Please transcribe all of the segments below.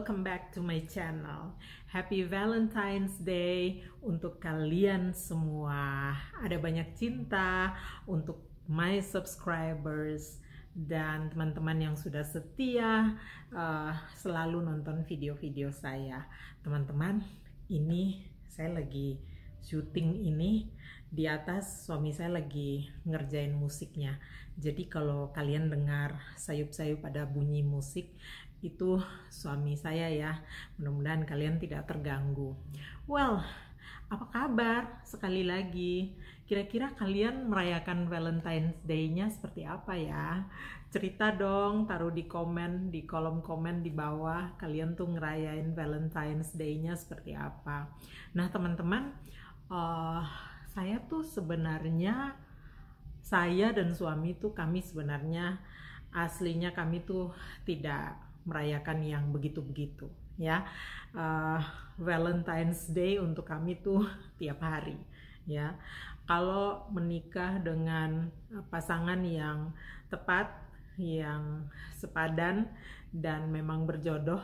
Welcome back to my channel. Happy Valentine's Day untuk kalian semua. Ada banyak cinta untuk my subscribers dan teman-teman yang sudah setia selalu nonton video-video saya. Teman-teman, ini saya lagi syuting ini di atas, suami saya lagi ngerjain musiknya. Jadi kalau kalian dengar sayup-sayup pada bunyi musik, itu suami saya ya. Mudah-mudahan kalian tidak terganggu. Well, apa kabar? Sekali lagi, kira-kira kalian merayakan Valentine's Day-nya seperti apa ya? Cerita dong, taruh di komen, di kolom komen di bawah, kalian tuh ngerayain Valentine's Day-nya seperti apa. Nah teman-teman, saya tuh sebenarnya, saya dan suami tuh kami sebenarnya aslinya kami tuh tidak merayakan yang begitu-begitu ya. Valentine's Day untuk kami tuh tiap hari ya. Kalau menikah dengan pasangan yang tepat, yang sepadan dan memang berjodoh,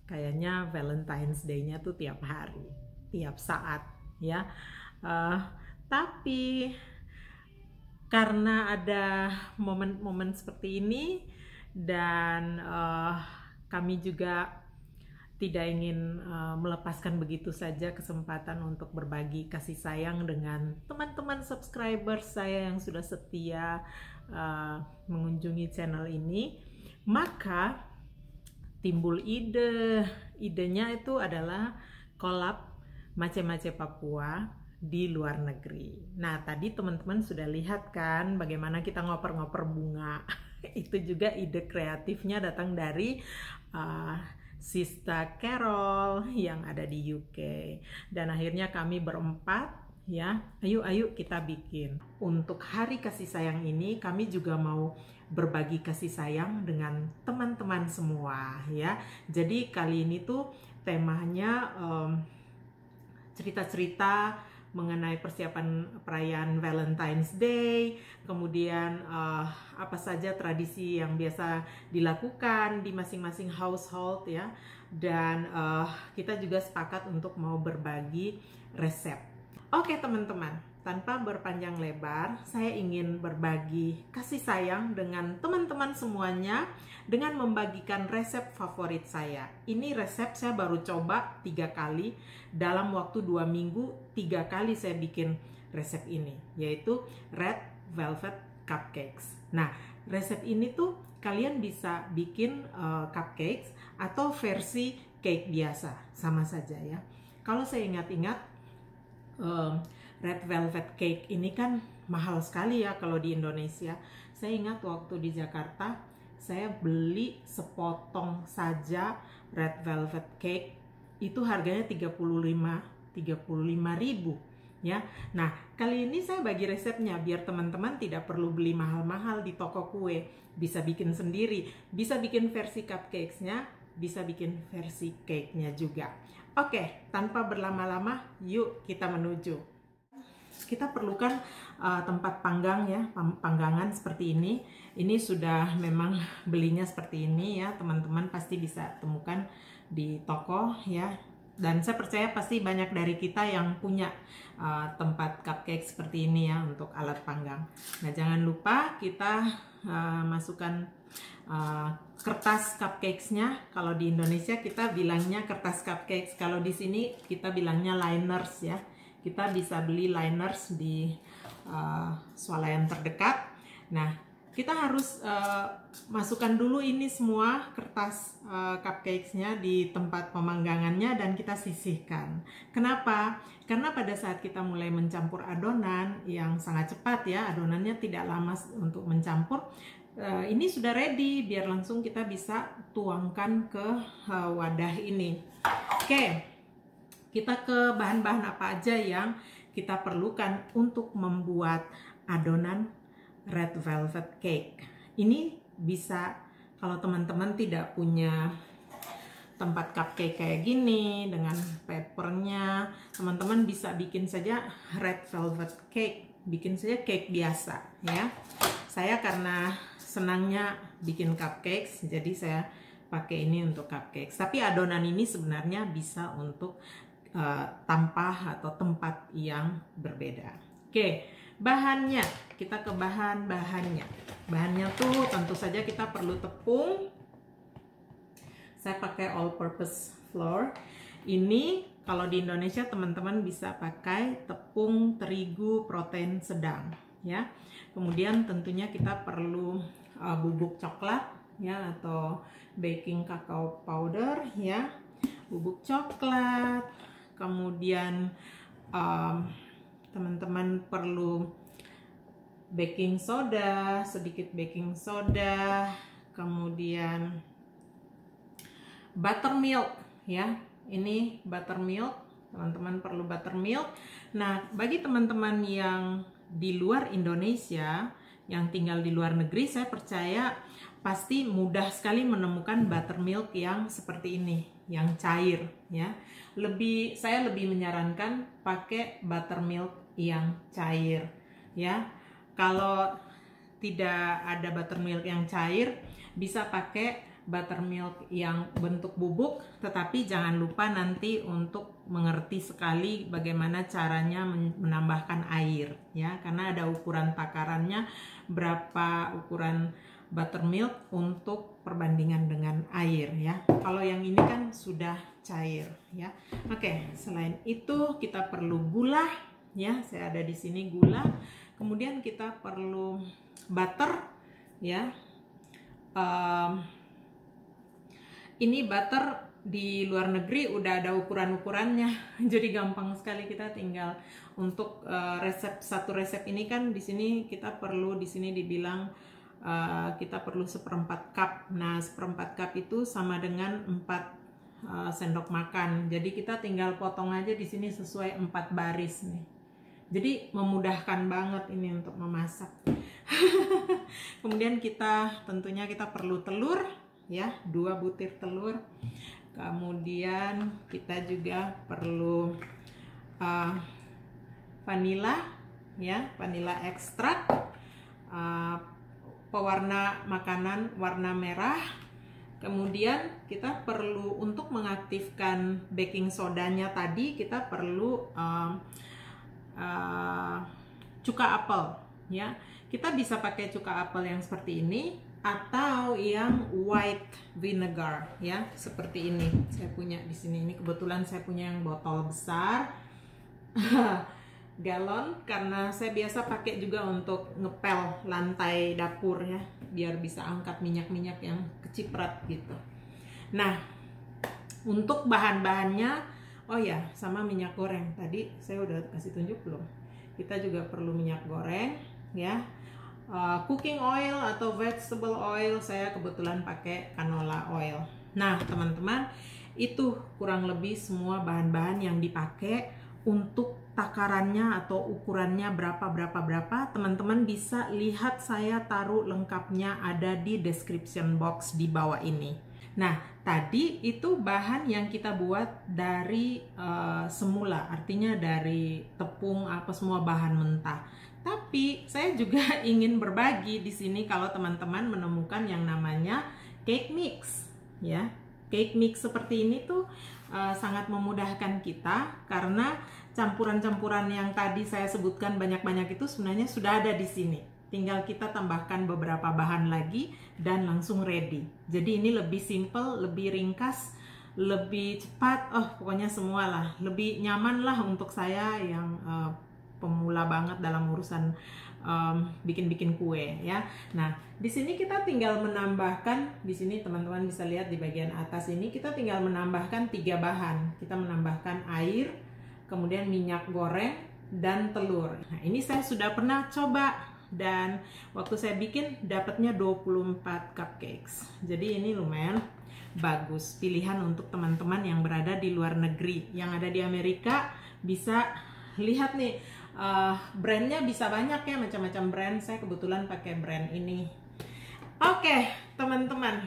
kayaknya Valentine's Day-nya tuh tiap hari, tiap saat ya. Tapi karena ada momen-momen seperti ini dan kami juga tidak ingin melepaskan begitu saja kesempatan untuk berbagi kasih sayang dengan teman-teman subscriber saya yang sudah setia mengunjungi channel ini, maka timbul idenya itu adalah collab Mace-Mace Papua di luar negeri. Nah tadi teman-teman sudah lihat kan bagaimana kita ngoper-ngoper bunga. Itu juga ide kreatifnya datang dari Sista Carol yang ada di UK. Dan akhirnya kami berempat ya, ayo kita bikin. Untuk hari kasih sayang ini kami juga mau berbagi kasih sayang dengan teman-teman semua ya. Jadi kali ini tuh temanya cerita-cerita mengenai persiapan perayaan Valentine's Day, kemudian apa saja tradisi yang biasa dilakukan di masing-masing household ya, dan kita juga sepakat untuk mau berbagi resep. Oke teman-teman, tanpa berpanjang lebar, saya ingin berbagi kasih sayang dengan teman-teman semuanya dengan membagikan resep favorit saya. Ini resep saya baru coba 3 kali, dalam waktu 2 minggu 3 kali saya bikin resep ini, yaitu Red Velvet Cupcakes. Nah, resep ini tuh kalian bisa bikin cupcakes atau versi cake biasa, sama saja ya. Kalau saya ingat-ingat, Red Velvet Cake ini kan mahal sekali ya kalau di Indonesia. Saya ingat waktu di Jakarta, saya beli sepotong saja Red Velvet Cake, itu harganya 35.000 ya. Nah, kali ini saya bagi resepnya biar teman-teman tidak perlu beli mahal-mahal di toko kue, bisa bikin sendiri, bisa bikin versi cupcakesnya bisa bikin versi cake-nya juga. Oke, tanpa berlama-lama, yuk kita menuju. Kita perlukan tempat panggang ya, panggangan seperti ini. Ini sudah memang belinya seperti ini ya, teman-teman pasti bisa temukan di toko ya. Dan saya percaya pasti banyak dari kita yang punya tempat cupcake seperti ini ya untuk alat panggang. Nah, jangan lupa kita masukkan kertas cupcakes-nya. Kalau di Indonesia kita bilangnya kertas cupcakes, kalau di sini kita bilangnya liners ya. Kita bisa beli liners di swalayan terdekat. Nah, kita harus masukkan dulu ini semua kertas cupcakes-nya di tempat pemanggangannya dan kita sisihkan. Kenapa? Karena pada saat kita mulai mencampur adonan yang sangat cepat ya, adonannya tidak lama untuk mencampur, ini sudah ready, biar langsung kita bisa tuangkan ke wadah ini. Oke, kita ke bahan-bahan apa aja yang kita perlukan untuk membuat adonan red velvet cake. Ini bisa, kalau teman-teman tidak punya tempat cupcake kayak gini dengan papernya, teman-teman bisa bikin saja red velvet cake, bikin saja cake biasa ya. Saya karena senangnya bikin cupcakes, jadi saya pakai ini untuk cupcakes. Tapi adonan ini sebenarnya bisa untuk tampah atau tempat yang berbeda. Oke, bahannya, kita ke bahan-bahannya. Bahannya tuh tentu saja kita perlu tepung. Saya pakai all purpose flour. Ini kalau di Indonesia teman-teman bisa pakai tepung terigu protein sedang ya. Kemudian tentunya kita perlu bubuk coklat ya, atau baking cacao powder ya, bubuk coklat. Kemudian teman-teman perlu baking soda, sedikit baking soda, kemudian buttermilk ya. Ini buttermilk, teman-teman perlu buttermilk. Nah, bagi teman-teman yang di luar Indonesia, yang tinggal di luar negeri, saya percaya pasti mudah sekali menemukan buttermilk yang seperti ini, yang cair ya. Saya lebih menyarankan pakai buttermilk yang cair ya. Kalau tidak ada buttermilk yang cair, bisa pakai buttermilk yang bentuk bubuk, tetapi jangan lupa nanti untuk mengerti sekali bagaimana caranya menambahkan air ya, karena ada ukuran takarannya berapa ukuran buttermilk untuk perbandingan dengan air ya. Kalau yang ini kan sudah cair ya. Oke, selain itu kita perlu gula ya, saya ada di sini gula. Kemudian kita perlu butter ya. Ini butter di luar negeri udah ada ukuran-ukurannya, jadi gampang sekali. Kita tinggal untuk satu resep ini kan di sini kita perlu, di sini dibilang kita perlu 1/4 cup. Nah, 1/4 cup itu sama dengan 4 sendok makan. Jadi kita tinggal potong aja di sini sesuai 4 baris nih. Jadi memudahkan banget ini untuk memasak. Kemudian tentunya kita perlu telur ya, 2 butir telur. Kemudian kita juga perlu vanila ya, vanila ekstrak, pewarna makanan warna merah. Kemudian kita perlu, untuk mengaktifkan baking sodanya tadi, kita perlu cuka apel ya. Kita bisa pakai cuka apel yang seperti ini atau yang white vinegar ya, seperti ini. Saya punya di sini, ini kebetulan saya punya yang botol besar galon, karena saya biasa pakai juga untuk ngepel lantai dapur ya, biar bisa angkat minyak-minyak yang keciprat gitu. Nah, untuk bahan-bahannya, oh ya, sama minyak goreng tadi saya udah kasih tunjuk belum? Kita juga perlu minyak goreng ya. Cooking oil atau vegetable oil, saya kebetulan pakai canola oil. Nah, teman-teman, itu kurang lebih semua bahan-bahan yang dipakai. Untuk takarannya atau ukurannya berapa, teman-teman bisa lihat, saya taruh lengkapnya ada di description box di bawah ini. Nah, tadi itu bahan yang kita buat dari semula, artinya dari tepung apa semua bahan mentah. Tapi saya juga ingin berbagi di sini kalau teman-teman menemukan yang namanya cake mix, ya. Cake mix seperti ini tuh sangat memudahkan kita karena campuran-campuran yang tadi saya sebutkan banyak-banyak itu sebenarnya sudah ada di sini. Tinggal kita tambahkan beberapa bahan lagi dan langsung ready. Jadi ini lebih simple, lebih ringkas, lebih cepat. Oh, pokoknya semua lah. Lebih nyaman lah untuk saya yang pemula banget dalam urusan bikin-bikin kue ya. Nah, di sini kita tinggal menambahkan, di sini teman-teman bisa lihat di bagian atas ini kita tinggal menambahkan 3 bahan. Kita menambahkan air, kemudian minyak goreng dan telur. Nah, ini saya sudah pernah coba dan waktu saya bikin dapatnya 24 cupcakes. Jadi ini lumayan bagus pilihan untuk teman-teman yang berada di luar negeri. Yang ada di Amerika bisa lihat nih, brandnya bisa banyak ya, macam-macam brand. Saya kebetulan pakai brand ini. Oke, teman-teman,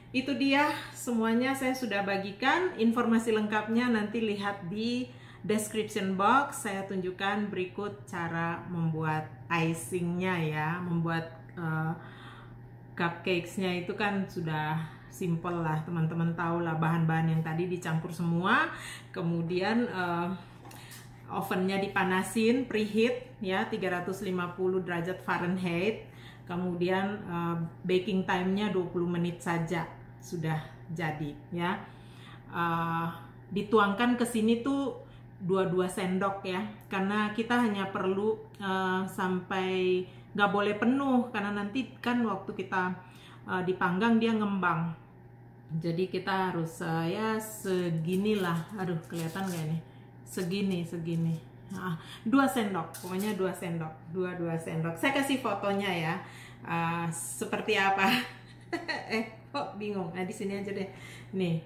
itu dia semuanya saya sudah bagikan. Informasi lengkapnya nanti lihat di description box. Saya tunjukkan berikut cara membuat icingnya ya, membuat cupcakesnya itu kan sudah simple lah, teman-teman tahu lah bahan-bahan yang tadi dicampur semua, kemudian ovennya dipanasin, preheat ya 350 derajat Fahrenheit, kemudian baking time-nya 20 menit saja sudah jadi ya. Dituangkan ke sini tuh 2 sendok ya, karena kita hanya perlu sampai, nggak boleh penuh karena nanti kan waktu kita dipanggang dia ngembang. Jadi kita harus ya seginilah, aduh kelihatan gak nih, segini. Nah, 2 sendok, pokoknya 2 sendok, 2 sendok. Saya kasih fotonya ya, seperti apa. Kok bingung? Nah, di sini aja deh. Nih,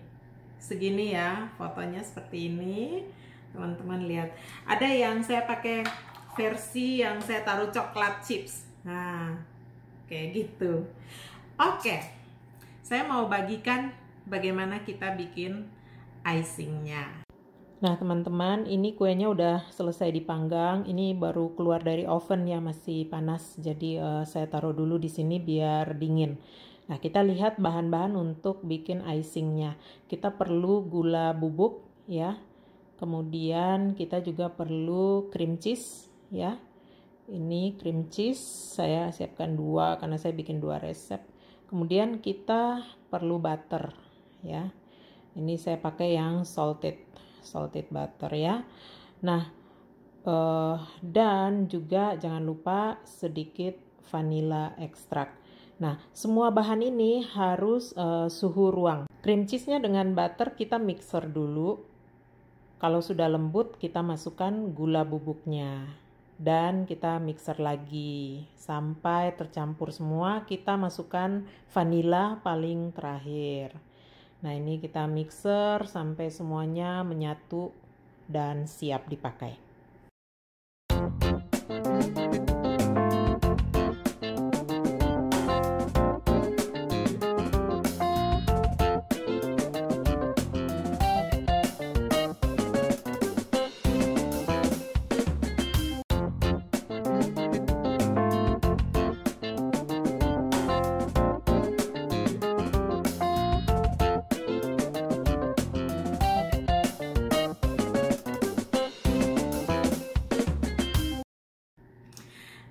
segini ya, fotonya seperti ini. Teman-teman lihat, ada yang saya pakai versi yang saya taruh coklat chips. Nah, kayak gitu. Oke, saya mau bagikan bagaimana kita bikin icingnya. Nah, teman-teman, ini kuenya udah selesai dipanggang. Ini baru keluar dari oven ya, masih panas. Jadi saya taruh dulu di sini biar dingin. Nah, kita lihat bahan-bahan untuk bikin icingnya. Kita perlu gula bubuk ya. Kemudian kita juga perlu cream cheese ya. Ini cream cheese saya siapkan 2 karena saya bikin 2 resep. Kemudian kita perlu butter ya. Ini saya pakai yang salted butter ya. Nah, dan juga jangan lupa sedikit vanilla extract. Nah, semua bahan ini harus suhu ruang. Cream cheese-nya dengan butter kita mixer dulu. Kalau sudah lembut, kita masukkan gula bubuknya dan kita mixer lagi sampai tercampur semua. Kita masukkan vanila paling terakhir. Nah, ini kita mixer sampai semuanya menyatu dan siap dipakai.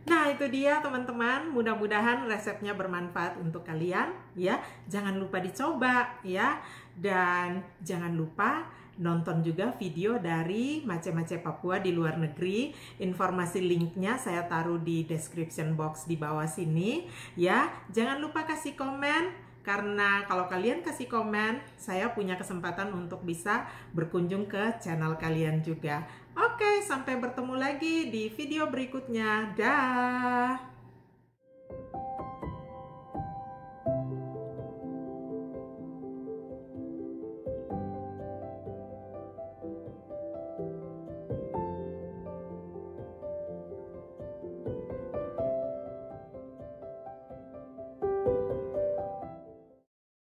Nah, itu dia teman-teman, mudah-mudahan resepnya bermanfaat untuk kalian ya. Jangan lupa dicoba ya, dan jangan lupa nonton juga video dari Mace-Mace Papua di luar negeri. Informasi linknya saya taruh di description box di bawah sini ya. Jangan lupa kasih komen, karena kalau kalian kasih komen, saya punya kesempatan untuk bisa berkunjung ke channel kalian juga. Oke, sampai bertemu lagi di video berikutnya. Dah.